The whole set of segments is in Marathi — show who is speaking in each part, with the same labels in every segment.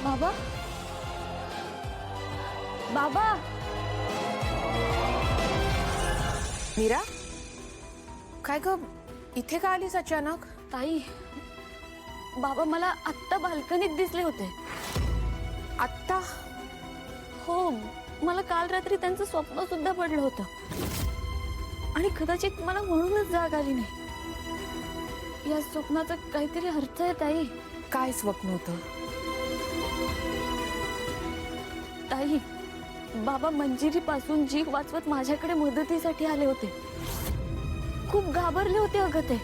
Speaker 1: बाबा, बाबा.
Speaker 2: मीरा, काय ग इथे का आलीस अचानक?
Speaker 1: ताई, बाबा मला आत्ता बाल्कनीत दिसले होते.
Speaker 2: आत्ता?
Speaker 1: हो, मला काल रात्री त्यांचं स्वप्न सुद्धा पडलं होतं आणि कदाचित मला म्हणूनच जाग आली नाही. या स्वप्नाचा काहीतरी अर्थ आहे ताई.
Speaker 2: काय स्वप्न होतं?
Speaker 1: ताई, बाबा मंजिरी पासून जीव वाचवत माझ्याकडे मदतीसाठी आले होते. खूप घाबरले होते अगं ते.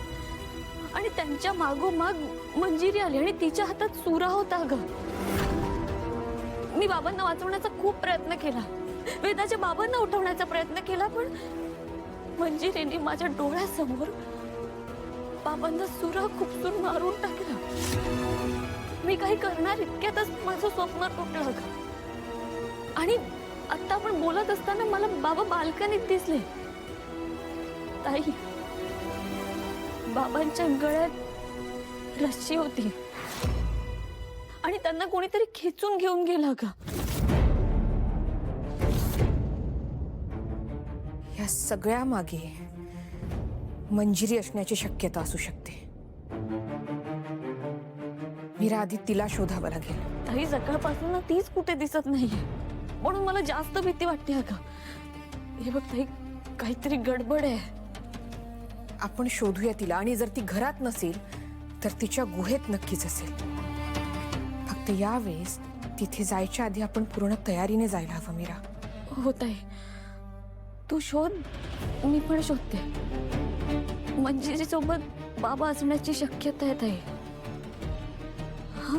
Speaker 1: आणि त्यांच्या मागोमाग मंजिरी आली आणि तिच्या हातात सुरा होता अगं. मी बाबांना वाचवण्याचा खूप प्रयत्न केला, वेदाच्या बाबांना उठवण्याचा प्रयत्न केला, पण मंजिरीने माझ्या डोळ्यासमोर बाबांना सुरा खुपसून मारून टाकला. मी काही करणार इतक्यातच माझं स्वप्न तुटलं अगं. आणि आता आपण बोलत असताना मला बाबा बाल्कनीत दिसले. ताई, बाबांच्या गळ्यात रस्सी होती आणि त्यांना कोणीतरी खेचून घेऊन गेला का.
Speaker 2: या सगळ्या मागे मंजिरी असण्याची शक्यता असू शकते. मीरा, आधी तिला शोधावं लागेल.
Speaker 1: ताई, सकाळपासून ना तीच कुठे दिसत नाहीये, म्हणून मला जास्त भीती वाटते अगं. हे बघ ताई, काहीतरी गडबड आहे.
Speaker 2: आपण शोधूया तिला, आणि जर ती घरात नसेल तर तिच्या गुहेत नक्कीच असेल. फक्त यावेळेस तिथे जायच्या आधी आपण पूर्ण तयारीने जायला हवं. मीरा,
Speaker 1: हो ताई, तू शोध, मी पण शोधते. मंजिरी सोबत बाबा असण्याची शक्यता आहे ताई. हा,